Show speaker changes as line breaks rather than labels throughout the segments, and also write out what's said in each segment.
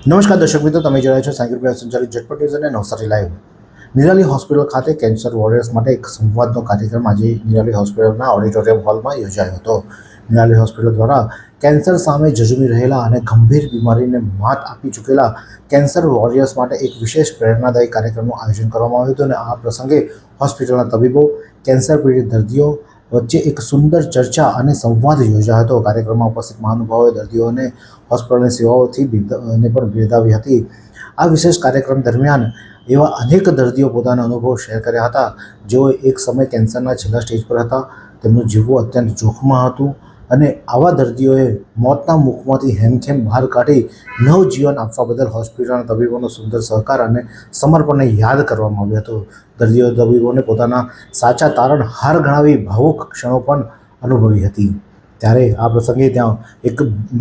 નમસ્કાર દર્શક મિત્રો, તમે જોઈ રહ્યા છો સાયકલ પ્લેયર સંચાલિત ઝટપટ ન્યૂઝ અને નવસારી લાઈવ. નિરાલી હોસ્પિટલ ખાતે કેન્સર વોરિયર્સ માટે એક સંવાદનો કાર્યક્રમ આજે નિરાલી હોસ્પિટલના ઓડિટોરિયમ હોલમાં યોજાયો હતો. નિરાલી હોસ્પિટલ દ્વારા કેન્સર સામે ઝઝૂમી રહેલા અને ગંભીર બીમારીને માત આપી ચૂકેલા કેન્સર વોરિયર્સ માટે એક વિશેષ પ્રેરણાદાયી કાર્યક્રમનું આયોજન કરવામાં આવ્યું હતું અને આ પ્રસંગે હોસ્પિટલના તબીબો, કેન્સર પીડિત દર્દીઓ વચ્ચે એક સુંદર ચર્ચા અને સંવાદ યોજાયો હતો. કાર્યક્રમમાં ઉપસ્થિત મહાનુભાવોએ દર્દીઓને હોસ્પિટલની સેવાઓથી પણ બિરદાવી હતી. આ વિશેષ કાર્યક્રમ દરમિયાન એવા અનેક દર્દીઓ પોતાના અનુભવો શેર કર્યા હતા જેઓ એક સમય કેન્સરના છેલ્લા સ્ટેજ પર હતા. તેમનું જીવવું અત્યંત જોખમમાં હતું અને આવા દર્દીઓએ મોતના મુખમાંથી હેમખેમ બહાર કાઢી નવજીવન આપવા બદલ હોસ્પિટલના તબીબોનો સુંદર સહકાર અને સમર્પણને યાદ કરવામાં આવ્યું હતું. દર્દીઓ તબીબોને પોતાના સાચા તારણહાર ગણાવી ભાવુક ક્ષણો પણ અનુભવી હતી. ત્યારે આ પ્રસંગે ત્યાં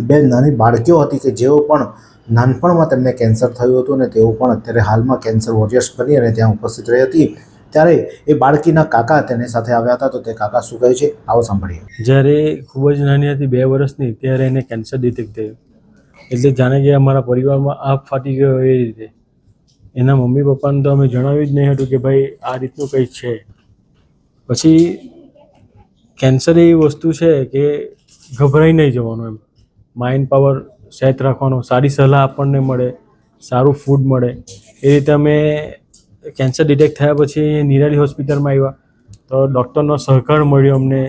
બે નાની બાળકીઓ હતી કે જેઓ પણ નાનપણમાં તેમને કેન્સર થયું હતું અને તેઓ પણ અત્યારે હાલમાં કેન્સર વોરિયર્સ બની અને ત્યાં ઉપસ્થિત રહી હતી. ત્યારે એ બાળકીના કાકા તેની સાથે આવ્યા હતા. તો તે કાકા શું કહે છે, આવો સાંભળીએ.
જ્યારે ખૂબ જ નાની હતી, 2 વર્ષની, ત્યારે એને કેન્સર ડિટેક્ટ થયું. એટલે જાણે કે અમારા પરિવારમાં આગ ફાટી ગયો એ રીતે. એના મમ્મી પપ્પાને તો અમે જણાવ્યું જ નહીં હતું કે ભાઈ આ રીતનું કંઈ છે. પછી કેન્સર એવી વસ્તુ છે કે ગભરાઈ નહીં જવાનું, એમ માઇન્ડ પાવર સેટ રાખવાનો, સારી સલાહ આપણને મળે, સારું ફૂડ મળે. એ રીતે અમે કેન્સર ડિટેક્ટ થયા પછી નિરાલી હોસ્પિટલમાં આવ્યા તો ડૉક્ટરનો સહકાર મળ્યો અમને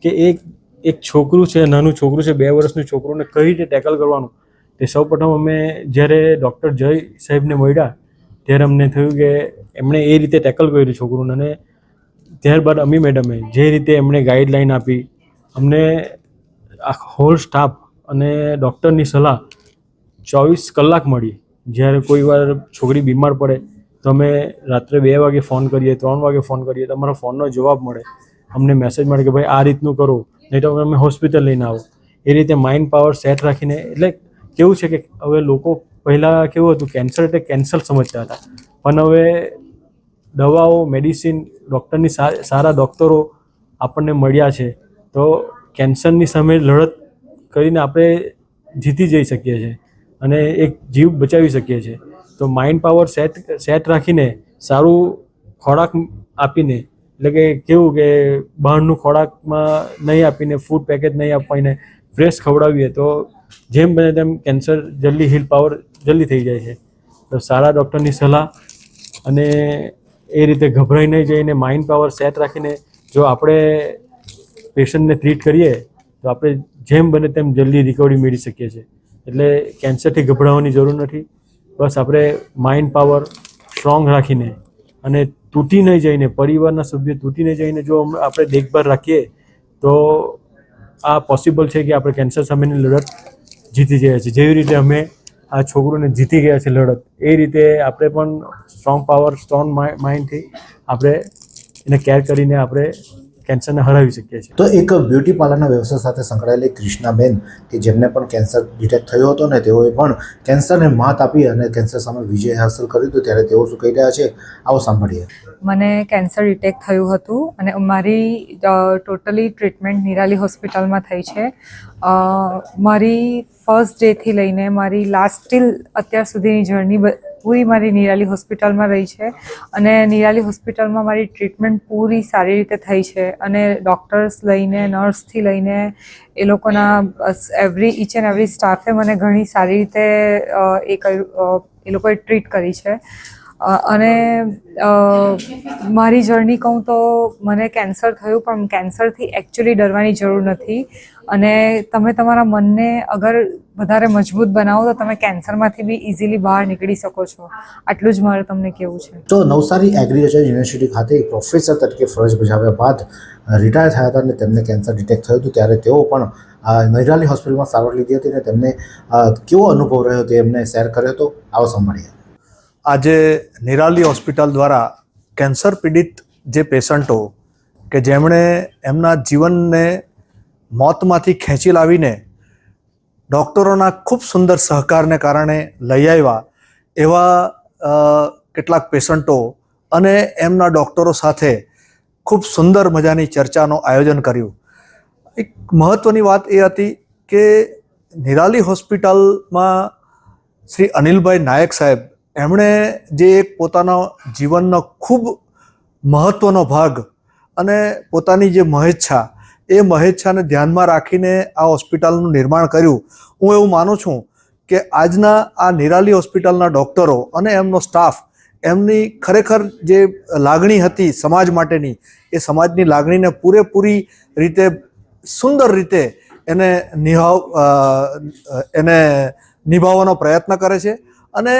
કે એક છોકરું છે, નાનું છોકરું છે, 2 વર્ષનું છોકરુંને કઈ રીતે ટેકલ કરવાનું. તે સૌપ્રથમ અમે જ્યારે ડૉક્ટર જય સાહેબને મળ્યા ત્યારે અમને થયું કે એમણે એ રીતે ટેકલ કર્યું છોકરુંને. અને ત્યારબાદ અમી મેડમે જે રીતે એમણે ગાઈડલાઈન આપી અમને, આ હોલ સ્ટાફ અને ડૉક્ટરની સલાહ 24 કલાક મળી. જ્યારે કોઈ વાર છોકરી બીમાર પડે તો અમે રાત્રે 2 વાગે ફોન કરીએ, 3 વાગે ફોન કરીએ તો અમારા ફોનનો જવાબ મળે, અમને મેસેજ મળે કે ભાઈ આ રીતનું કરો, નહીં તો અમે હોસ્પિટલ લઈને આવો. એ રીતે માઇન્ડ પાવર સેટ રાખીને, એટલે કેવું છે કે હવે લોકો પહેલાં કેવું હતું, કેન્સર એટલે કેન્સર સમજતા હતા, પણ હવે દવાઓ, મેડિસિન, ડૉક્ટરની સારા ડૉક્ટરો આપણને મળ્યા છે તો કેન્સરની સામે લડત કરીને આપણે જીતી જઈ શકીએ છીએ અને એક જીવ બચાવી શકીએ છીએ. તો માઇન્ડ પાવર સેટ રાખીને, સારું ખોરાક આપીને, એટલે કે કેવું કે બહારનું ખોરાકમાં નહીં આપીને, ફૂડ પેકેટ નહીં આપીને ફ્રેશ ખવડાવીએ તો જેમ બને તેમ કેન્સર જલ્દી હીલ પાવર જલ્દી થઈ જાય છે. તો સારા ડૉક્ટરની સલાહ અને એ રીતે ગભરાઈ નહીં જઈને માઇન્ડ પાવર સેટ રાખીને જો આપણે પેશન્ટને ટ્રીટ કરીએ તો આપણે જેમ બને તેમ જલ્દી રિકવરી મેળવી શકીએ છીએ. એટલે કેન્સરથી ગભરાવાની જરૂર નથી. બસ આપણે માઇન્ડ પાવર સ્ટ્રોંગ રાખીને અને તૂટી નહીં જઈને, પરિવારના સભ્યો તૂટી નહીં જઈને જો આપણે દેખભાળ રાખીએ તો આ પોસિબલ છે કે આપણે કેન્સર સામેની લડત જીતી ગયા છીએ. જેવી રીતે અમે આ છોકરોને જીતી ગયા છે લડત, એ રીતે આપણે પણ સ્ટ્રોંગ પાવર, સ્ટ્રોંગ માઇન્ડથી આપણે એને કેર કરીને આપણે કેન્સરને હરાવી શકીએ છીએ.
તો એક બ્યુટી પાર્લરના વ્યવસાય સાથે સંકળાયેલી કૃષ્ણાબેન કે જેમને પણ કેન્સર ડિટેક્ટ થયો હતો ને તેઓએ પણ કેન્સરને માત આપી અને કેન્સર સામે વિજય હાંસલ કર્યું હતું, ત્યારે તેઓ શું કહી રહ્યા છે, આવો સાંભળીએ.
મને કેન્સર ડિટેક્ટ થયું હતું અને મારી ટોટલી ટ્રીટમેન્ટ નિરાલી હોસ્પિટલમાં થઈ છે. મારી ફર્સ્ટ ડેથી લઈને મારી લાસ્ટ ટીલ અત્યાર સુધીની જર્ની પૂરી મારી નિરાલી હોસ્પિટલમાં રહી છે અને નિરાલી હોસ્પિટલમાં મારી ટ્રીટમેન્ટ પૂરી સારી રીતે થઈ છે અને ડૉક્ટર્સ લઈને, નર્સથી લઈને એ લોકોના ઈચ એન્ડ એવરી સ્ટાફે મને ઘણી સારી રીતે એ લોકોએ ટ્રીટ કરી છે. અને મારી જર્ની કહું તો મને કેન્સર થયું, પણ કેન્સરથી એકચ્યુઅલી ડરવાની જરૂર નથી અને તમે તમારા મનને અગર વધારે મજબૂત બનાવો તો તમે કેન્સરમાંથી બી ઇઝીલી બહાર નીકળી શકો છો. આટલું જ મારે તમને કહેવું છે.
તો નવસારી એગ્રીકલ્ચર યુનિવર્સિટી ખાતે પ્રોફેસર તરીકે ફરજ બજાવ્યા બાદ રિટાયર થયા હતા અને તેમને કેન્સર ડિટેક્ટ થયું હતું, ત્યારે તેઓ પણ નિરાલી હોસ્પિટલમાં સારવાર લીધી હતી અને તેમને કેવો અનુભવ રહ્યો તે એમને શેર કર્યો હતો, આવો સાંભળીએ.
આજે નિરાલી હોસ્પિટલ દ્વારા કેન્સર પીડિત જે પેશન્ટો કે જેમણે એમના જીવનને મોતમાંથી ખેંચી લાવીને ડૉક્ટરોના ખૂબ સુંદર સહકારને કારણે લઈ આવ્યા એવા કેટલાક પેશન્ટો અને એમના ડૉક્ટરો સાથે ખૂબ સુંદર મજાની ચર્ચાનું આયોજન કર્યું. એક મહત્ત્વની વાત એ હતી કે નિરાલી હોસ્પિટલમાં શ્રી અનિલભાઈ નાયક સાહેબ, એમણે જે એક પોતાના જીવનનો ખૂબ મહત્ત્વનો ભાગ અને પોતાની જે મહેચ્છા, એ મહેચ્છાને ધ્યાનમાં રાખીને આ હોસ્પિટલનું નિર્માણ કર્યું. હું એવું માનું છું કે આજના આ નિરાલી હોસ્પિટલના ડૉક્ટરો અને એમનો સ્ટાફ, એમની ખરેખર જે લાગણી હતી સમાજ માટેની, એ સમાજની લાગણીને પૂરેપૂરી રીતે સુંદર રીતે એને નિભાવવાનો પ્રયત્ન કરે છે. અને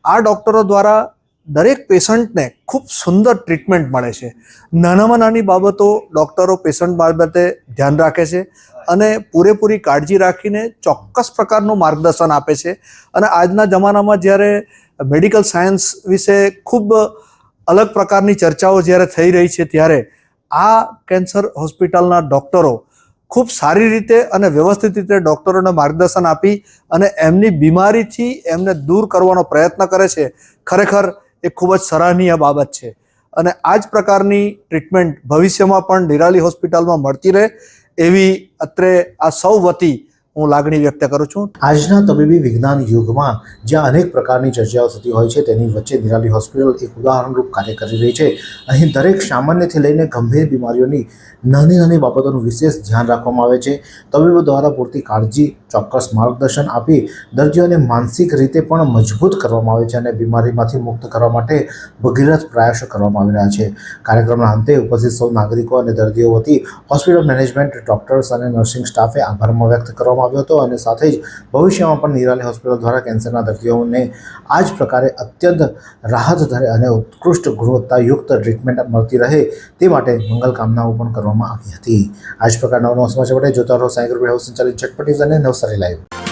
આ ડૉક્ટરો દ્વારા દરેક પેશન્ટને ખૂબ સુંદર ટ્રીટમેન્ટ મળે છે. નાનામાં નાની બાબતો ડૉક્ટરો પેશન્ટ બાબતે ધ્યાન રાખે છે અને પૂરેપૂરી કાળજી રાખીને ચોક્કસ પ્રકારનું માર્ગદર્શન આપે છે. અને આજના જમાનામાં જ્યારે મેડિકલ સાયન્સ વિશે ખૂબ અલગ પ્રકારની ચર્ચાઓ જ્યારે થઈ રહી છે, ત્યારે આ કેન્સર હોસ્પિટલના ડૉક્ટરો ખૂબ સારી રીતે અને વ્યવસ્થિત રીતે ડૉક્ટરોને માર્ગદર્શન આપી અને એમની બીમારીથી એમને દૂર કરવાનો પ્રયત્ન કરે છે. ખરેખર એ ખૂબ જ સરાહનીય બાબત છે. અને આ જ પ્રકારની ટ્રીટમેન્ટ ભવિષ્યમાં પણ નિરાલી હોસ્પિટલમાં મળતી રહે એવી અત્રે આ સૌ વતી હું લાગણી વ્યક્ત કરું છું.
આજના તબીબી વિજ્ઞાન યુગમાં જ્યાં અનેક પ્રકારની ચર્ચાઓ થતી હોય છે, તેની વચ્ચે નિરાલી હોસ્પિટલ એક ઉદાહરણરૂપ કાર્ય કરી રહી છે. અહીં દરેક સામાન્યથી લઈને ગંભીર બીમારીઓની નાની નાની બાબતોનું વિશેષ ધ્યાન રાખવામાં આવે છે. તબીબો દ્વારા પૂરતી કાળજી, ચોક્કસ માર્ગદર્શન આપી દર્દીઓને માનસિક રીતે પણ મજબૂત કરવામાં આવે છે અને બીમારીમાંથી મુક્ત કરવા માટે ભગીરથ પ્રયાસો કરવામાં આવી રહ્યા છે. કાર્યક્રમના અંતે ઉપસ્થિત સૌ નાગરિકો અને દર્દીઓ વતી હોસ્પિટલ મેનેજમેન્ટ, ડૉક્ટર્સ અને નર્સિંગ સ્ટાફે આભાર વ્યક્ત કરવામાં આવ્યો હતો. અને સાથે જ ભવિષ્યમાં પણ નિરાલી હોસ્પિટલ દ્વારા કેન્સરના દર્દીઓને આ જ પ્રકારે અત્યંત રાહતદાયક અને ઉત્કૃષ્ટ ગુણવત્તાયુક્ત ટ્રીટમેન્ટ મળતી રહે તે માટે મંગલ કામનાઓ પણ કરવામાં આવી હતી. આ જ પ્રકારના નવા સમાચાર માટે જોતા રહો સાયન્સ ગ્રુપ હાઉસ સંચાલિત ઝટપટ ન્યૂઝ અને નવસારી લાઈવ.